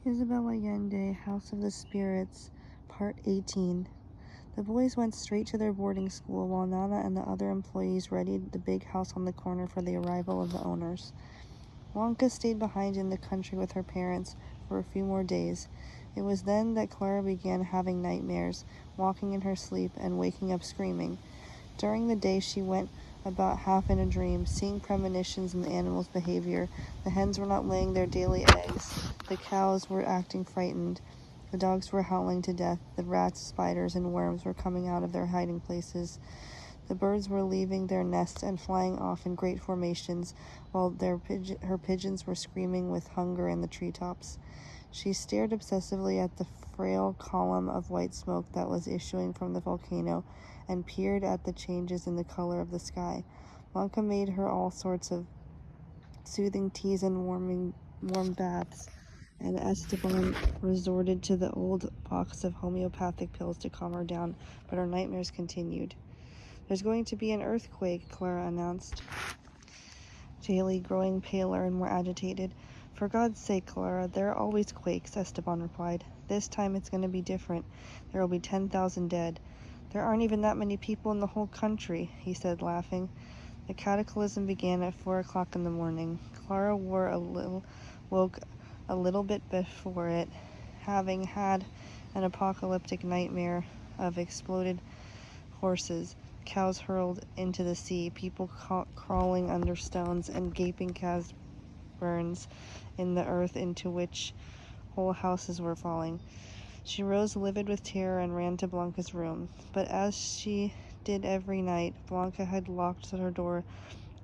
Isabel Allende, House of the Spirits, Part 18. The boys went straight to their boarding school while Nana and the other employees readied the big house on the corner for the arrival of the owners. Blanca stayed behind in the country with her parents for a few more days. It was then that Clara began having nightmares, walking in her sleep and waking up screaming. During the day she went about half in a dream, seeing premonitions in the animals' behavior. The hens were not laying their daily eggs. The cows were acting frightened. The dogs were howling to death. The rats, spiders, and worms were coming out of their hiding places. The birds were leaving their nests and flying off in great formations, while her pigeons were screaming with hunger in the treetops. She stared obsessively at the frail column of white smoke that was issuing from the volcano and peered at the changes in the color of the sky. Blanca made her all sorts of soothing teas and warm baths, and Esteban resorted to the old box of homeopathic pills to calm her down, but her nightmares continued. "There's going to be an earthquake," Clara announced, daily growing paler and more agitated. "For God's sake, Clara, there are always quakes," Esteban replied. "This time it's going to be different. There will be 10,000 dead." "There aren't even that many people in the whole country," he said, laughing. The cataclysm began at 4 o'clock in the morning. Clara woke a little bit before it, having had an apocalyptic nightmare of exploded horses, cows hurled into the sea, people crawling under stones, and gaping caverns in the earth into which whole houses were falling. She rose livid with terror and ran to Blanca's room. But as she did every night, Blanca had locked her door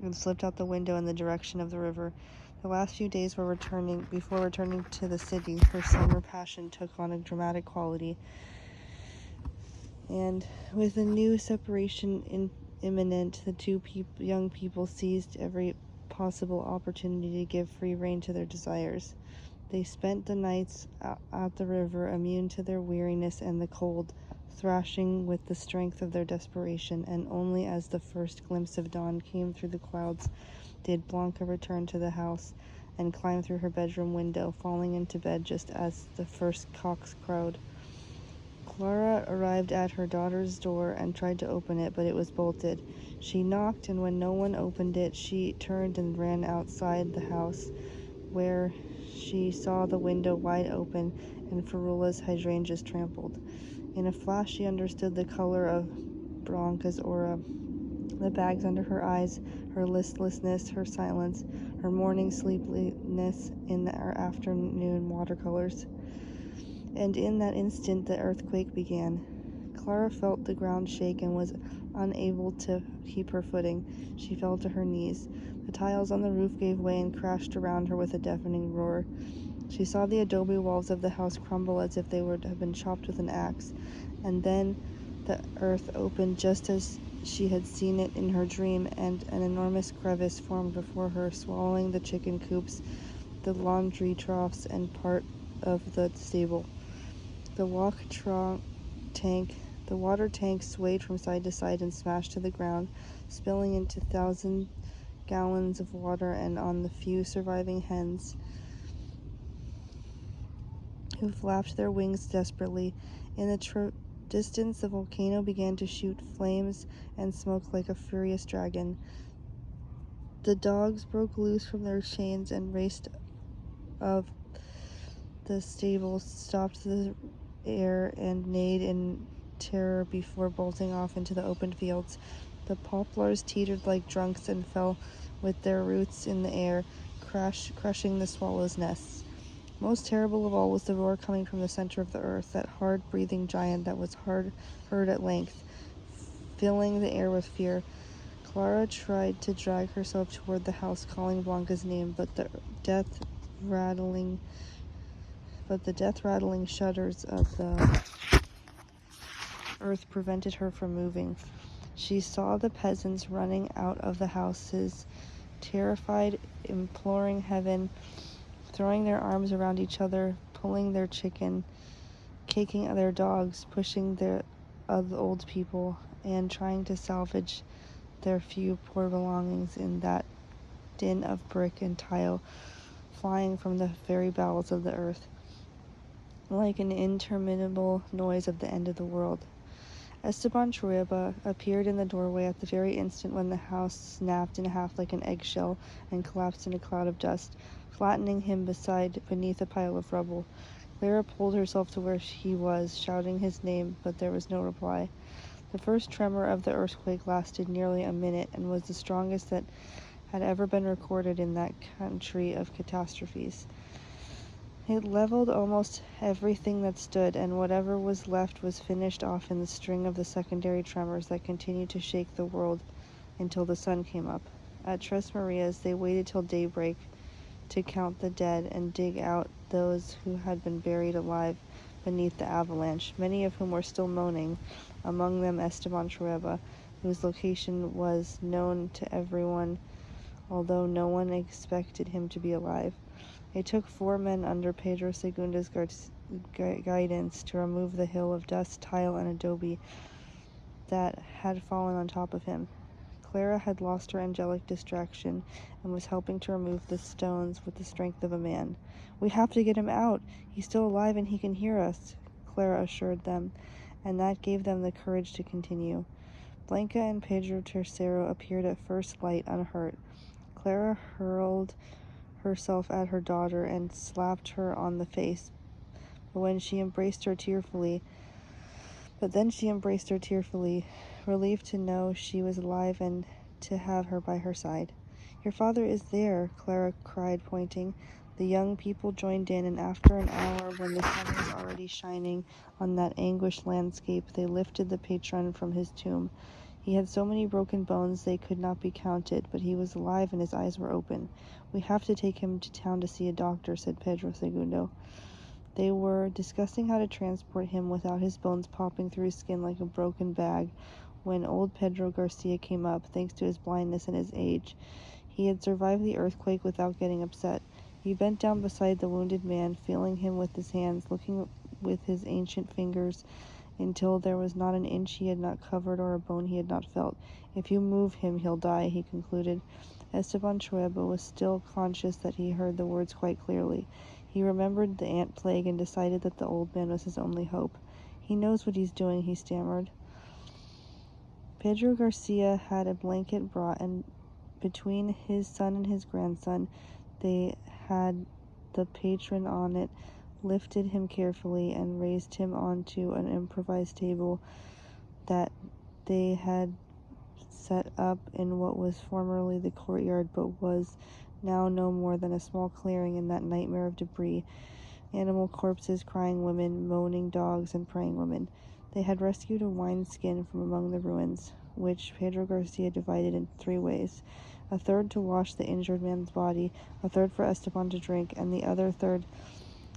and slipped out the window in the direction of the river. The last few days before returning to the city, her summer passion took on a dramatic quality. And with a new separation imminent, the two young people seized every possible opportunity to give free rein to their desires. They spent the nights at the river, immune to their weariness and the cold, thrashing with the strength of their desperation, and only as the first glimpse of dawn came through the clouds did Blanca return to the house and climb through her bedroom window, falling into bed just as the first cocks crowed. Clara arrived at her daughter's door and tried to open it, but it was bolted. She knocked, and when no one opened it, she turned and ran outside the house, where she saw the window wide open and Ferula's hydrangeas trampled. In a flash she understood the color of Blanca's aura, the bags under her eyes, her listlessness, her silence, her morning sleepiness in the afternoon watercolors. And in that instant the earthquake began. Clara felt the ground shake and was unable to keep her footing. She fell to her knees. The tiles on the roof gave way and crashed around her with a deafening roar. She saw the adobe walls of the house crumble as if they would have been chopped with an axe, and then the earth opened just as she had seen it in her dream, and an enormous crevice formed before her, swallowing the chicken coops, the laundry troughs, and part of the stable. The water tank swayed from side to side and smashed to the ground, spilling into 1,000 gallons of water and on the few surviving hens, who flapped their wings desperately. In the distance, the volcano began to shoot flames and smoke like a furious dragon. The dogs broke loose from their chains and raced of the stable, stopped the air, and neighed in terror before bolting off into the open fields. The poplars teetered like drunks and fell with their roots in the air, crushing the swallows' nests. Most terrible of all was the roar coming from the center of the earth, that hard-breathing giant that was heard at length, filling the air with fear. Clara tried to drag herself toward the house, calling Blanca's name, but the death-rattling shudders of the earth prevented her from moving. She saw the peasants running out of the houses, terrified, imploring heaven, throwing their arms around each other, pulling their chicken, kicking their dogs, pushing the old people, and trying to salvage their few poor belongings in that din of brick and tile flying from the very bowels of the earth. like an interminable noise of the end of the world. Esteban Trueba appeared in the doorway at the very instant when the house snapped in half like an eggshell and collapsed in a cloud of dust, flattening him beneath a pile of rubble. Clara pulled herself to where he was, shouting his name, but there was no reply. The first tremor of the earthquake lasted nearly a minute and was the strongest that had ever been recorded in that country of catastrophes. It leveled almost everything that stood, and whatever was left was finished off in the string of the secondary tremors that continued to shake the world until the sun came up. At Tres Marias, they waited till daybreak to count the dead and dig out those who had been buried alive beneath the avalanche, many of whom were still moaning, among them Esteban Trueba, whose location was known to everyone, although no one expected him to be alive. It took 4 men under Pedro Segundo's guidance to remove the hill of dust, tile, and adobe that had fallen on top of him. Clara had lost her angelic distraction and was helping to remove the stones with the strength of a man. "We have to get him out. He's still alive and he can hear us," Clara assured them, and that gave them the courage to continue. Blanca and Pedro Tercero appeared at first light unhurt. Clara hurled herself at her daughter and slapped her on the face, but then she embraced her tearfully, relieved to know she was alive and to have her by her side. "Your father is there," Clara cried, pointing. The young people joined in, and after an hour, when the sun was already shining on that anguished landscape, they lifted the patron from his tomb. He had so many broken bones they could not be counted, but he was alive and his eyes were open. "We have to take him to town to see a doctor," said Pedro Segundo. They were discussing how to transport him without his bones popping through his skin like a broken bag when old Pedro Garcia came up, thanks to his blindness and his age. He had survived the earthquake without getting upset. He bent down beside the wounded man, feeling him with his hands, looking with his ancient fingers until there was not an inch he had not covered or a bone he had not felt. "If you move him, he'll die," he concluded. Esteban Trueba was still conscious that he heard the words quite clearly. He remembered the ant plague and decided that the old man was his only hope. "He knows what he's doing," he stammered. Pedro Garcia had a blanket brought, and between his son and his grandson, they had the patron on it, lifted him carefully, and raised him onto an improvised table that they had set up in what was formerly the courtyard but was now no more than a small clearing in that nightmare of debris, animal corpses, crying women, moaning dogs, and praying women. They had rescued a wineskin from among the ruins, which Pedro Garcia divided in 3 ways: a third to wash the injured man's body, a third for Esteban to drink, and the other third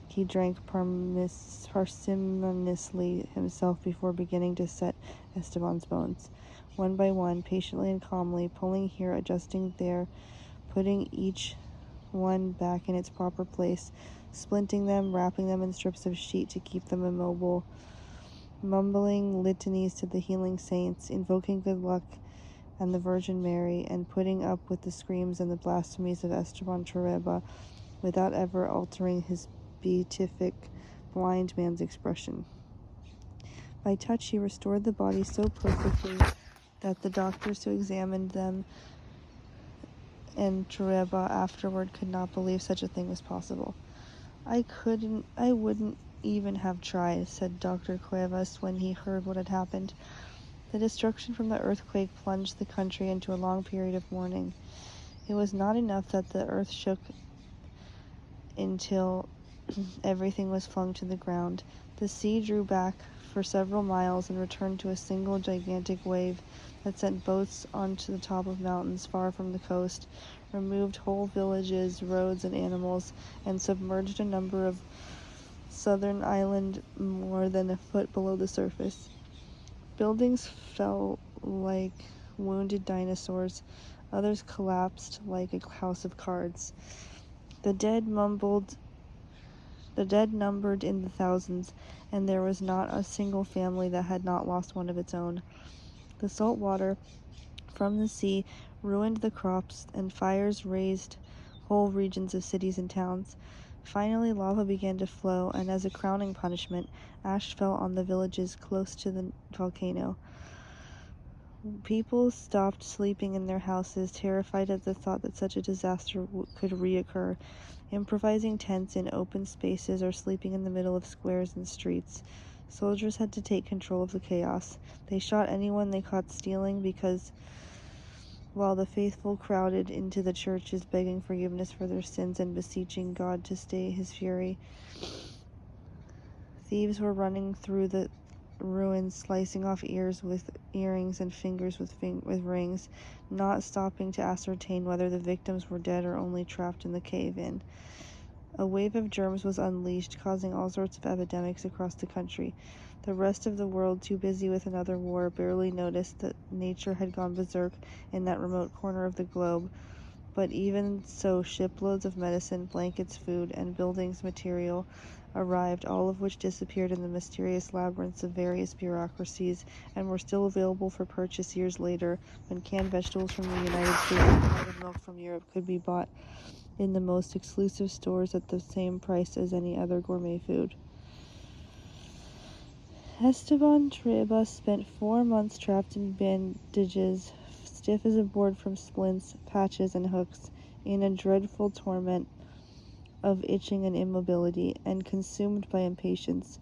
he drank parsimoniously himself before beginning to set Esteban's bones. One by one, patiently and calmly, pulling here, adjusting there, putting each one back in its proper place, splinting them, wrapping them in strips of sheet to keep them immobile, mumbling litanies to the healing saints, invoking good luck and the Virgin Mary, and putting up with the screams and the blasphemies of Esteban Trueba without ever altering his beatific blind man's expression. By touch he restored the body so perfectly that the doctors who examined them and Trueba afterward could not believe such a thing was possible. I wouldn't even have tried," said Dr. Cuevas when he heard what had happened. The destruction from the earthquake plunged the country into a long period of mourning. It was not enough that the earth shook until everything was flung to the ground. The sea drew back for several miles and returned to a single gigantic wave that sent boats onto the top of mountains far from the coast, removed whole villages, roads, and animals, and submerged a number of southern island more than a foot below the surface. Buildings fell like wounded dinosaurs. Others collapsed like a house of cards. The dead numbered in the thousands, and there was not a single family that had not lost one of its own. The salt water from the sea ruined the crops, and fires razed whole regions of cities and towns. Finally, lava began to flow, and as a crowning punishment, ash fell on the villages close to the volcano. People stopped sleeping in their houses, terrified at the thought that such a disaster could reoccur, improvising tents in open spaces or sleeping in the middle of squares and streets. Soldiers had to take control of the chaos. They shot anyone they caught stealing because, while the faithful crowded into the churches begging forgiveness for their sins and beseeching God to stay his fury, thieves were running through the ruins, slicing off ears with earrings and fingers with rings, not stopping to ascertain whether the victims were dead or only trapped in the cave-in. A wave of germs was unleashed, causing all sorts of epidemics across the country. The rest of the world, too busy with another war, barely noticed that nature had gone berserk in that remote corner of the globe. But even so, shiploads of medicine, blankets, food, and buildings material arrived, all of which disappeared in the mysterious labyrinths of various bureaucracies and were still available for purchase years later, when canned vegetables from the United States and powdered milk from Europe could be bought in the most exclusive stores at the same price as any other gourmet food. Esteban Treba spent 4 months trapped in bandages, stiff as a board from splints, patches, and hooks, in a dreadful torment of itching and immobility, and consumed by impatience.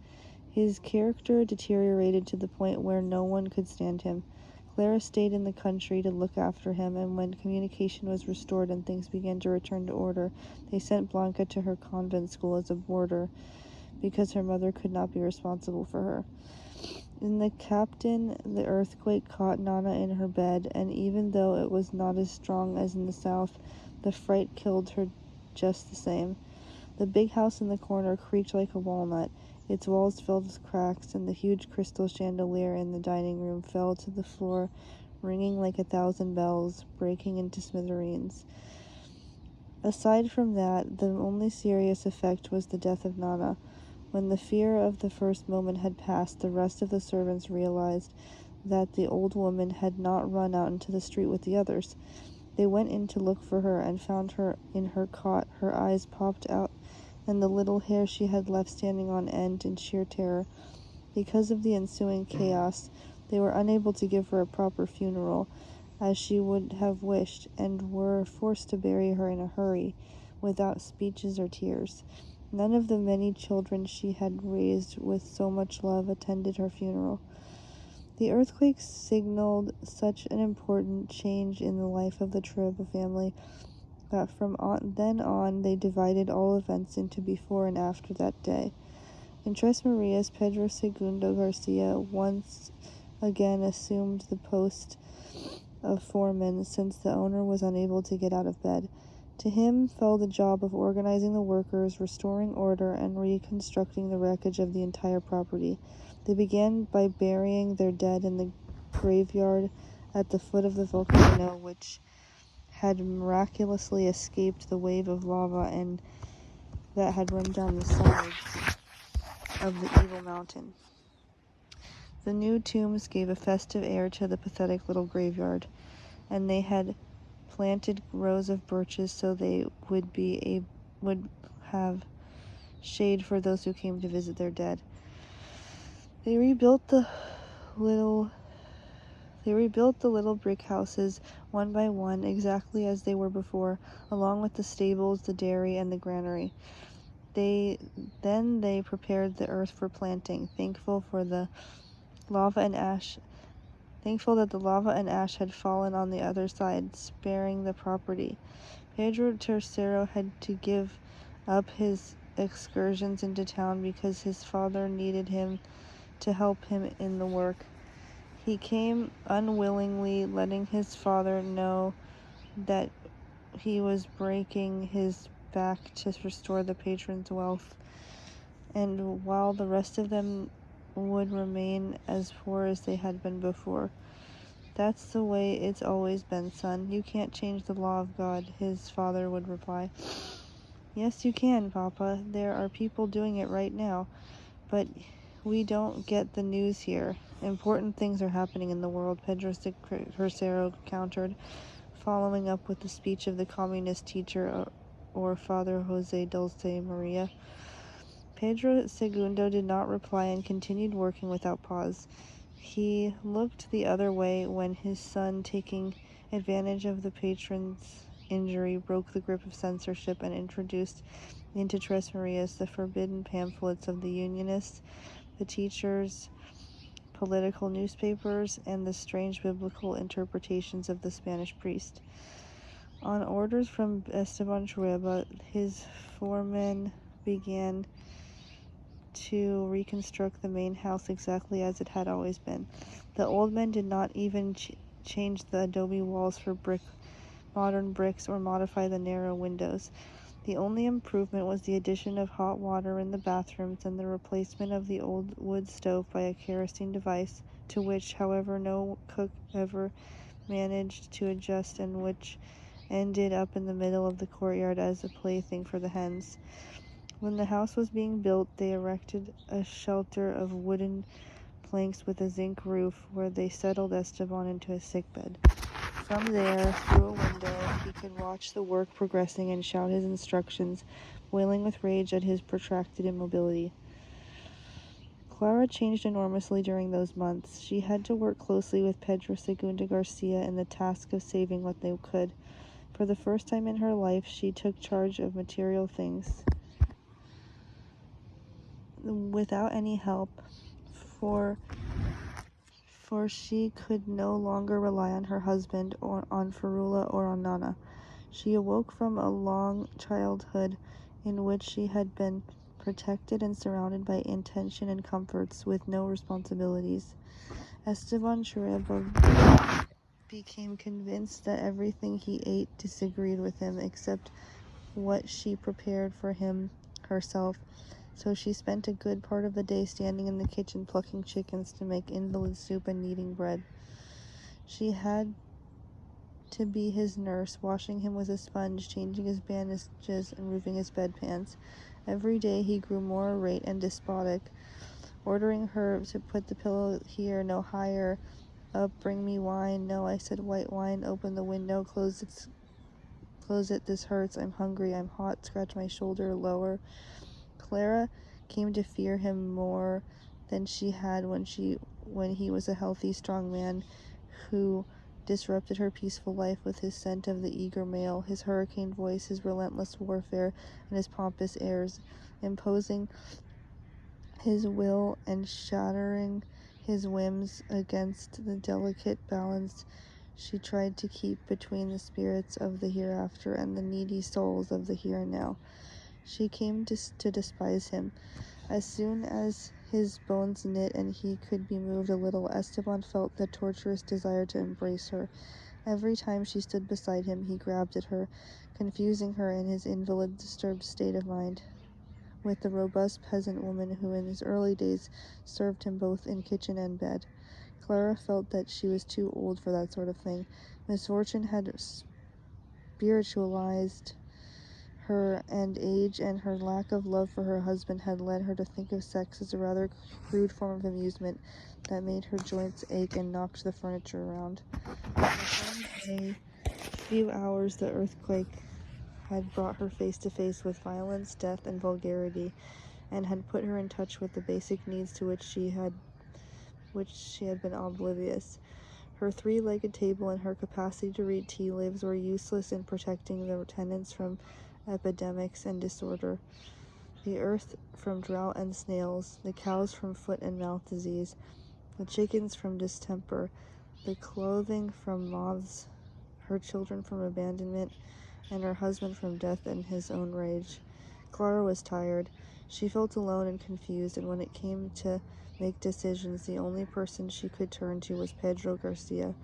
His character deteriorated to the point where no one could stand him. Clara stayed in the country to look after him, and when communication was restored and things began to return to order, they sent Blanca to her convent school as a boarder, because her mother could not be responsible for her. In the Captain, the earthquake caught Nana in her bed, and even though it was not as strong as in the south, the fright killed her just the same. The big house in the corner creaked like a walnut, its walls filled with cracks, and the huge crystal chandelier in the dining room fell to the floor, ringing like 1,000 bells, breaking into smithereens. Aside from that, the only serious effect was the death of Nana. When the fear of the first moment had passed, the rest of the servants realized that the old woman had not run out into the street with the others. They went in to look for her and found her in her cot, her eyes popped out, and the little hair she had left standing on end in sheer terror. Because of the ensuing chaos, they were unable to give her a proper funeral, as she would have wished, and were forced to bury her in a hurry, without speeches or tears. None of the many children she had raised with so much love attended her funeral. The earthquake signaled such an important change in the life of the Treba family that from then on they divided all events into before and after that day. In Tres Marias, Pedro Segundo Garcia once again assumed the post of foreman, since the owner was unable to get out of bed. To him fell the job of organizing the workers, restoring order, and reconstructing the wreckage of the entire property. They began by burying their dead in the graveyard at the foot of the volcano, which had miraculously escaped the wave of lava and that had run down the sides of the evil mountain. The new tombs gave a festive air to the pathetic little graveyard, and they had planted rows of birches so they would have shade for those who came to visit their dead. They rebuilt the little brick houses one by one, exactly as they were before, along with the stables, the dairy, and the granary. They prepared the earth for planting, thankful that the lava and ash had fallen on the other side, sparing the property. Pedro Tercero had to give up his excursions into town because his father needed him to help him in the work. He came unwillingly, letting his father know that he was breaking his back to restore the patron's wealth, and while the rest of them would remain as poor as they had been before. "That's the way it's always been, son. You can't change the law of God," his father would reply. "Yes, you can, Papa. There are people doing it right now, but we don't get the news here. Important things are happening in the world," Pedro Tercero countered, following up with the speech of the communist teacher or Father Jose Dulce Maria. Pedro Segundo did not reply and continued working without pause. He looked the other way when his son, taking advantage of the patron's injury, broke the grip of censorship and introduced into Tres Marias the forbidden pamphlets of the Unionists, the teachers, political newspapers, and the strange biblical interpretations of the Spanish priest. On orders from Esteban Chureba, his foreman began to reconstruct the main house exactly as it had always been. The old men did not even change the adobe walls for modern bricks or modify the narrow windows. The only improvement was the addition of hot water in the bathrooms and the replacement of the old wood stove by a kerosene device, to which, however, no cook ever managed to adjust and which ended up in the middle of the courtyard as a plaything for the hens. When the house was being built, they erected a shelter of wooden planks with a zinc roof where they settled Esteban into a sickbed. From there, through a window, he could watch the work progressing and shout his instructions, wailing with rage at his protracted immobility. Clara changed enormously during those months. She had to work closely with Pedro Segunda Garcia in the task of saving what they could. For the first time in her life, she took charge of material things without any help, for she could no longer rely on her husband or on Ferrula or on Nana. She awoke from a long childhood in which she had been protected and surrounded by intention and comforts with no responsibilities. Esteban Chureba became convinced that everything he ate disagreed with him except what she prepared for him herself. So she spent a good part of the day standing in the kitchen plucking chickens to make invalid soup and kneading bread. She had to be his nurse, washing him with a sponge, changing his bandages, and moving his bedpans. Every day he grew more irate and despotic, ordering her to put the pillow here, no higher, up, bring me wine. No, I said, white wine, open the window, close it, this hurts, I'm hungry, I'm hot, scratch my shoulder, lower. Clara came to fear him more than she had when he was a healthy, strong man who disrupted her peaceful life with his scent of the eager male, his hurricane voice, his relentless warfare, and his pompous airs, imposing his will and shattering his whims against the delicate balance she tried to keep between the spirits of the hereafter and the needy souls of the here and now. She came to despise him. As soon as his bones knit and he could be moved a little, Esteban felt the torturous desire to embrace her. Every time she stood beside him, he grabbed at her, confusing her in his invalid, disturbed state of mind with the robust peasant woman who in his early days served him both in kitchen and bed. Clara felt that she was too old for that sort of thing. Misfortune had spiritualized her, and age and her lack of love for her husband had led her to think of sex as a rather crude form of amusement that made her joints ache and knocked the furniture around. Within a few hours, the earthquake had brought her face to face with violence, death, and vulgarity, and had put her in touch with the basic needs to which she had been oblivious. Her three-legged table and her capacity to read tea leaves were useless in protecting the tenants from epidemics and disorder, the earth from drought and snails, the cows from foot and mouth disease, the chickens from distemper, the clothing from moths, her children from abandonment, and her husband from death and his own rage. Clara was tired. She felt alone and confused, and when it came to make decisions, the only person she could turn to was Pedro Garcia.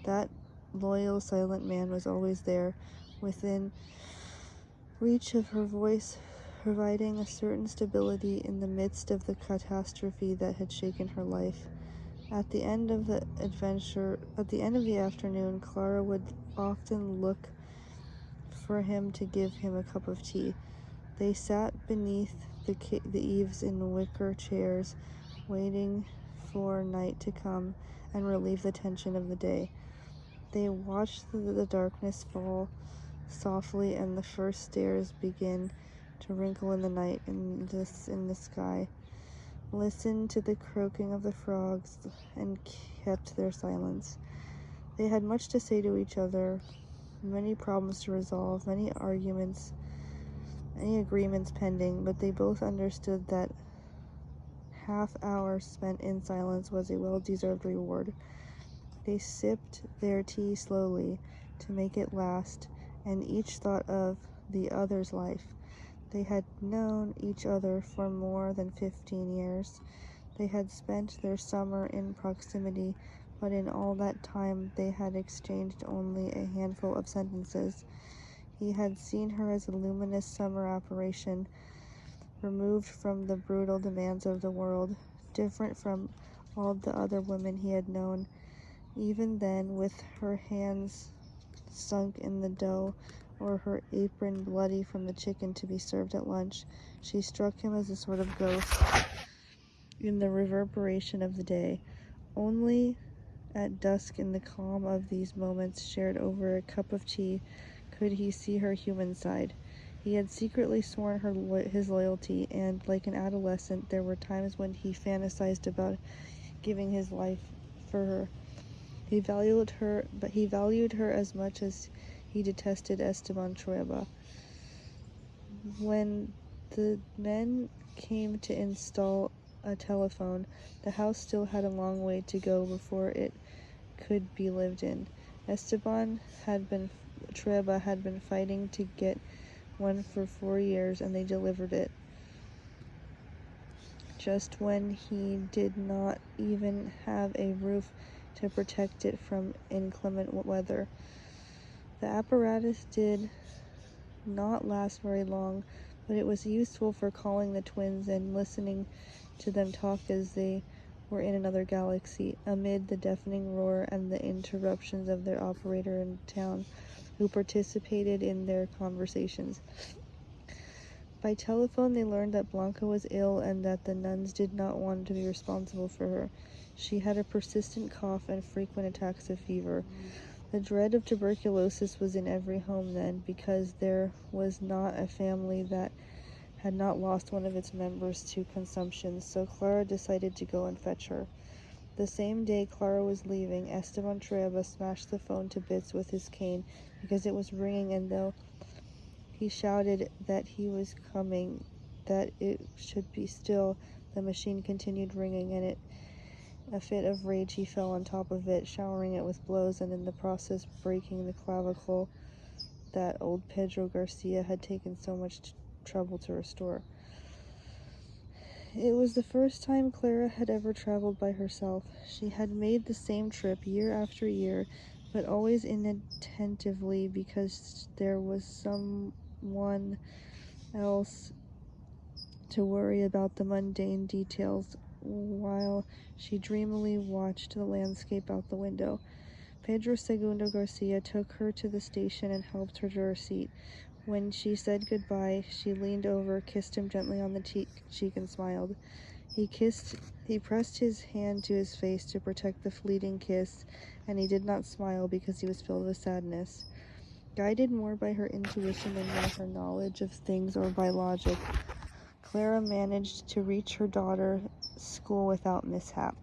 That loyal, silent man was always there, within reach of her voice, providing a certain stability in the midst of the catastrophe that had shaken her life. At the end of the afternoon, Clara would often look for him to give him a cup of tea. They sat beneath the eaves in wicker chairs, waiting for night to come and relieve the tension of the day. They watched the darkness fall softly, and the first stars begin to wrinkle in the night in the sky. Listened to the croaking of the frogs and kept their silence. They had much to say to each other, many problems to resolve, many agreements pending, but they both understood that half-hour spent in silence was a well-deserved reward. They sipped their tea slowly to make it last, and each thought of the other's life. They had known each other for more than 15 years. They had spent their summer in proximity, but in all that time they had exchanged only a handful of sentences. He had seen her as a luminous summer apparition, removed from the brutal demands of the world, different from all the other women he had known. Even then, with her hands sunk in the dough, or her apron bloody from the chicken to be served at lunch, she struck him as a sort of ghost in the reverberation of the day. Only at dusk, in the calm of these moments shared over a cup of tea, could he see her human side. He had secretly sworn his loyalty, and, like an adolescent, there were times when he fantasized about giving his life for her. He valued her as much as he detested Esteban Trueba. When the men came to install a telephone, the house still had a long way to go before it could be lived in. Trueba had been fighting to get one for 4 years, and they delivered it just when he did not even have a roof to protect it from inclement weather. The apparatus did not last very long, but it was useful for calling the twins and listening to them talk as they were in another galaxy, amid the deafening roar and the interruptions of their operator in town, who participated in their conversations. By telephone, they learned that Blanca was ill and that the nuns did not want to be responsible for her. She had a persistent cough and frequent attacks of fever. The dread of tuberculosis was in every home then, because there was not a family that had not lost one of its members to consumption, so Clara decided to go and fetch her. The same day Clara was leaving, Esteban Trueba smashed the phone to bits with his cane because it was ringing, and though he shouted that he was coming, that it should be still, the machine continued ringing, and in a fit of rage he fell on top of it, showering it with blows, and in the process breaking the clavicle that old Pedro Garcia had taken so much trouble to restore. It was the first time Clara had ever traveled by herself. She had made the same trip year after year, but always inattentively, because there was someone else to worry about the mundane details while she dreamily watched the landscape out the window. Pedro Segundo Garcia took her to the station and helped her to her seat. When she said goodbye, she leaned over, kissed him gently on the cheek and smiled. He pressed his hand to his face to protect the fleeting kiss, and he did not smile because he was filled with sadness. Guided more by her intuition than by her knowledge of things or by logic, Clara managed to reach her daughter's school without mishap.